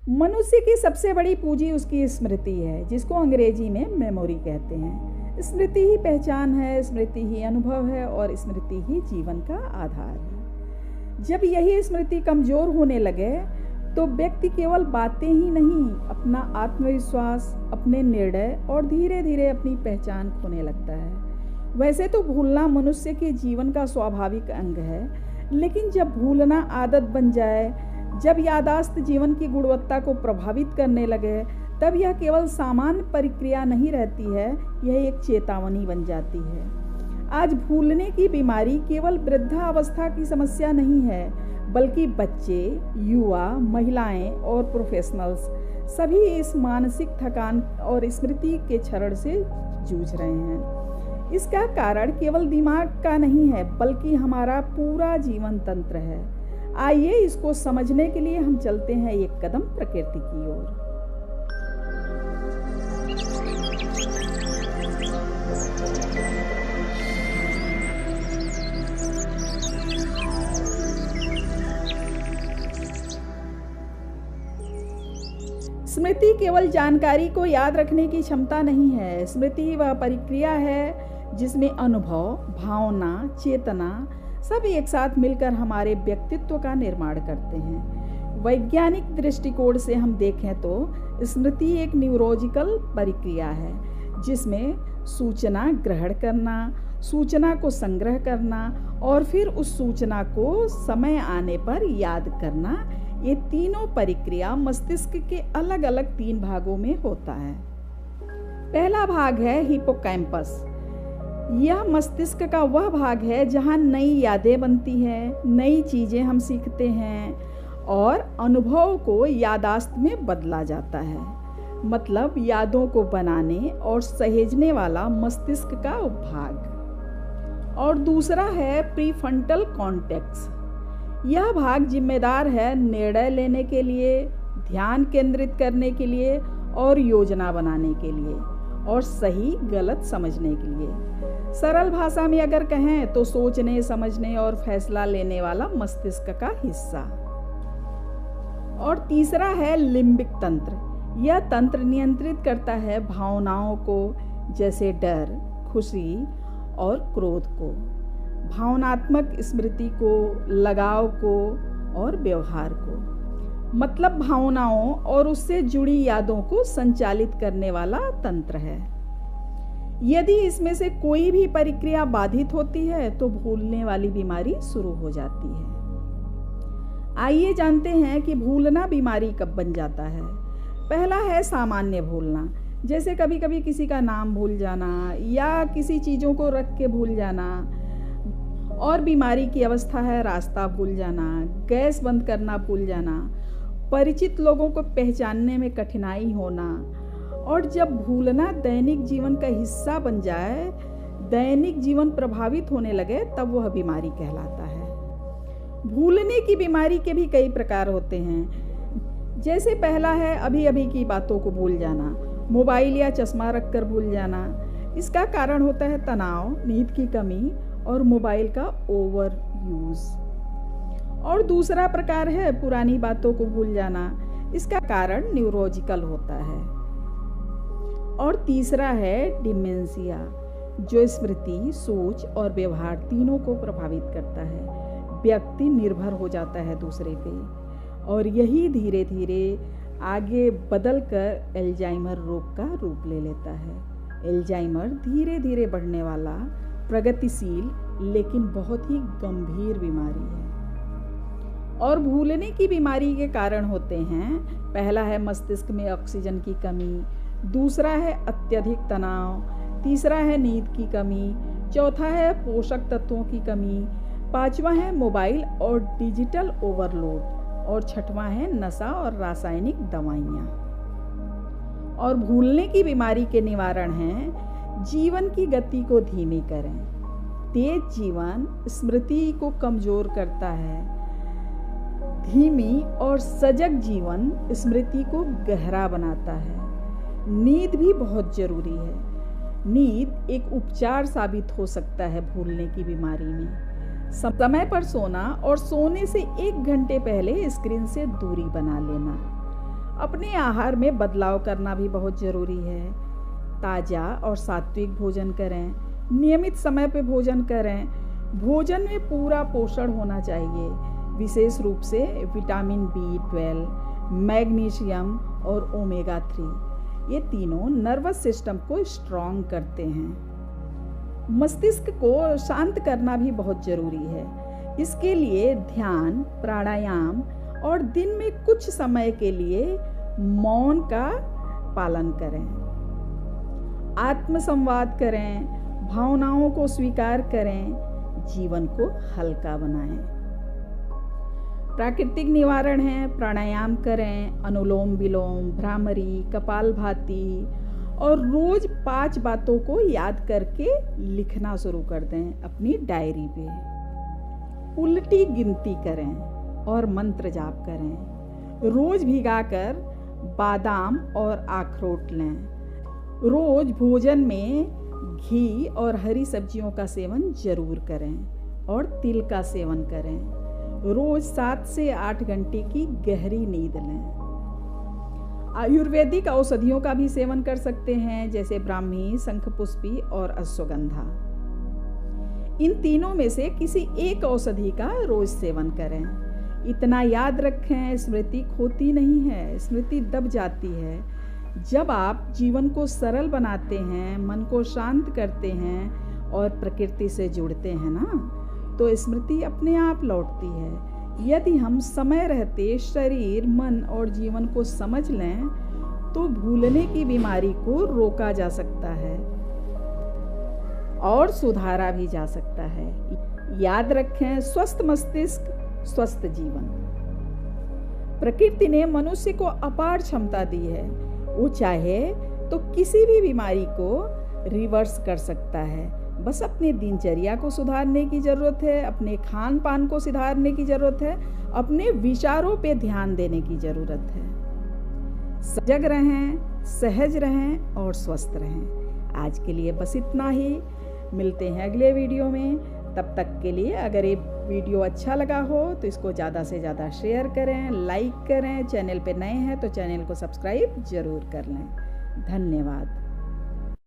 मनुष्य की सबसे बड़ी पूंजी उसकी स्मृति है, जिसको अंग्रेजी में मेमोरी कहते हैं। स्मृति ही पहचान है, स्मृति ही अनुभव है और स्मृति ही जीवन का आधार है। जब यही स्मृति कमजोर होने लगे तो व्यक्ति केवल बातें ही नहीं, अपना आत्मविश्वास, अपने निर्णय और धीरे धीरे अपनी पहचान खोने लगता है। वैसे तो भूलना मनुष्य के जीवन का स्वाभाविक अंग है, लेकिन जब भूलना आदत बन जाए, जब याददाश्त जीवन की गुणवत्ता को प्रभावित करने लगे, तब यह केवल सामान्य प्रक्रिया नहीं रहती है, यह एक चेतावनी बन जाती है। आज भूलने की बीमारी केवल वृद्धावस्था की समस्या नहीं है, बल्कि बच्चे, युवा, महिलाएं और प्रोफेशनल्स सभी इस मानसिक थकान और स्मृति के क्षरण से जूझ रहे हैं। इसका कारण केवल दिमाग का नहीं है, बल्कि हमारा पूरा जीवन तंत्र है। आइए इसको समझने के लिए हम चलते हैं एक कदम प्रकृति की ओर। स्मृति केवल जानकारी को याद रखने की क्षमता नहीं है। स्मृति वह प्रक्रिया है जिसमें अनुभव, भावना, चेतना सब एक साथ मिलकर हमारे व्यक्तित्व का निर्माण करते हैं। वैज्ञानिक दृष्टिकोण से हम देखें तो स्मृति एक न्यूरोलॉजिकल प्रक्रिया है, जिसमें सूचना ग्रहण करना, सूचना को संग्रह करना और फिर उस सूचना को समय आने पर याद करना, ये तीनों प्रक्रिया मस्तिष्क के अलग अलग 3 भागों में होता है। पहला भाग है हिप्पोकैम्पस। यह मस्तिष्क का वह भाग है जहाँ नई यादें बनती हैं, नई चीज़ें हम सीखते हैं और अनुभव को याददाश्त में बदला जाता है। मतलब यादों को बनाने और सहेजने वाला मस्तिष्क का भाग। और दूसरा है प्रीफ्रंटल कॉर्टेक्स। यह भाग जिम्मेदार है निर्णय लेने के लिए, ध्यान केंद्रित करने के लिए और योजना बनाने के लिए और सही गलत समझने के लिए। सरल भाषा में अगर कहें तो सोचने, समझने और फैसला लेने वाला मस्तिष्क का हिस्सा। और तीसरा है लिम्बिक तंत्र। यह तंत्र नियंत्रित करता है भावनाओं को, जैसे डर, खुशी और क्रोध को, भावनात्मक स्मृति को, लगाव को और व्यवहार को। मतलब भावनाओं और उससे जुड़ी यादों को संचालित करने वाला तंत्र है। यदि इसमें से कोई भी प्रक्रिया बाधित होती है तो भूलने वाली बीमारी शुरू हो जाती है। आइए जानते हैं कि भूलना बीमारी कब बन जाता है। पहला है सामान्य भूलना, जैसे कभी कभी किसी का नाम भूल जाना या किसी चीज़ों को रख के भूल जाना। और बीमारी की अवस्था है रास्ता भूल जाना, गैस बंद करना भूल जाना, परिचित लोगों को पहचानने में कठिनाई होना। और जब भूलना दैनिक जीवन का हिस्सा बन जाए, दैनिक जीवन प्रभावित होने लगे, तब वह बीमारी कहलाता है। भूलने की बीमारी के भी कई प्रकार होते हैं। जैसे पहला है अभी अभी की बातों को भूल जाना, मोबाइल या चश्मा रखकर भूल जाना। इसका कारण होता है तनाव, नींद की कमी और मोबाइल का ओवर यूज़। और दूसरा प्रकार है पुरानी बातों को भूल जाना। इसका कारण न्यूरोलॉजिकल होता है। और तीसरा है डिमेंशिया, जो स्मृति, सोच और व्यवहार तीनों को प्रभावित करता है। व्यक्ति निर्भर हो जाता है दूसरे पे और यही धीरे धीरे आगे बदल कर एल्जाइमर रोग का रूप ले लेता है। एल्जाइमर धीरे धीरे बढ़ने वाला, प्रगतिशील लेकिन बहुत ही गंभीर बीमारी है। और भूलने की बीमारी के कारण होते हैं, पहला है मस्तिष्क में ऑक्सीजन की कमी, दूसरा है अत्यधिक तनाव, तीसरा है नींद की कमी, चौथा है पोषक तत्वों की कमी, पांचवा है मोबाइल और डिजिटल ओवरलोड और छठवां है नशा और रासायनिक दवाइयाँ। और भूलने की बीमारी के निवारण हैं जीवन की गति को धीमी करें। तेज जीवन स्मृति को कमजोर करता है। धीमी और सजग जीवन स्मृति को गहरा बनाता है। नींद भी बहुत जरूरी है। नींद एक उपचार साबित हो सकता है भूलने की बीमारी में। समय पर सोना और सोने से 1 घंटे पहले स्क्रीन से दूरी बना लेना अपने आहार में बदलाव करना भी बहुत ज़रूरी है। ताज़ा और सात्विक भोजन करें, नियमित समय पे भोजन करें। भोजन में पूरा पोषण होना चाहिए, विशेष रूप से विटामिन B12, मैग्नीशियम और ओमेगा 3। ये तीनों नर्वस सिस्टम को स्ट्रॉन्ग करते हैं। मस्तिष्क को शांत करना भी बहुत ज़रूरी है। इसके लिए ध्यान, प्राणायाम और दिन में कुछ समय के लिए मौन का पालन करें। आत्मसंवाद करें, भावनाओं को स्वीकार करें, जीवन को हल्का बनाएं। प्राकृतिक निवारण है, प्राणायाम करें, अनुलोम विलोम, भ्रामरी, कपालभाति और रोज 5 बातों को याद करके लिखना शुरू कर दें अपनी डायरी पे। उल्टी गिनती करें और मंत्र जाप करें। रोज भिगाकर बादाम और अखरोट लें। रोज भोजन में घी और हरी सब्जियों का सेवन जरूर करें और तिल का सेवन करें। रोज 7 से 8 घंटे की गहरी नींद लें। आयुर्वेदिक औषधियों का भी सेवन कर सकते हैं, जैसे ब्राह्मी, शंखपुष्पी और अश्वगंधा। इन तीनों में से किसी एक औषधि का रोज सेवन करें। इतना याद रखें, स्मृति खोती नहीं है, स्मृति दब जाती है। जब आप जीवन को सरल बनाते हैं, मन को शांत करते हैं और प्रकृति से जुड़ते हैं ना, तो स्मृति अपने आप लौटती है। यदि हम समय रहते शरीर, मन और जीवन को समझ लें तो भूलने की बीमारी को रोका जा सकता है और सुधारा भी जा सकता है। याद रखें, स्वस्थ मस्तिष्क, स्वस्थ जीवन। प्रकृति ने मनुष्य को अपार क्षमता दी है। वो चाहे तो किसी भी बीमारी को रिवर्स कर सकता है। बस अपने दिनचर्या को सुधारने की ज़रूरत है, अपने खान पान को सुधारने की ज़रूरत है, अपने विचारों पे ध्यान देने की ज़रूरत है। सजग रहें, सहज रहें और स्वस्थ रहें। आज के लिए बस इतना ही। मिलते हैं अगले वीडियो में। तब तक के लिए अगर ये वीडियो अच्छा लगा हो तो इसको ज़्यादा से ज़्यादा शेयर करें, लाइक करें। चैनल पे नए हैं तो चैनल को सब्सक्राइब ज़रूर कर लें। धन्यवाद।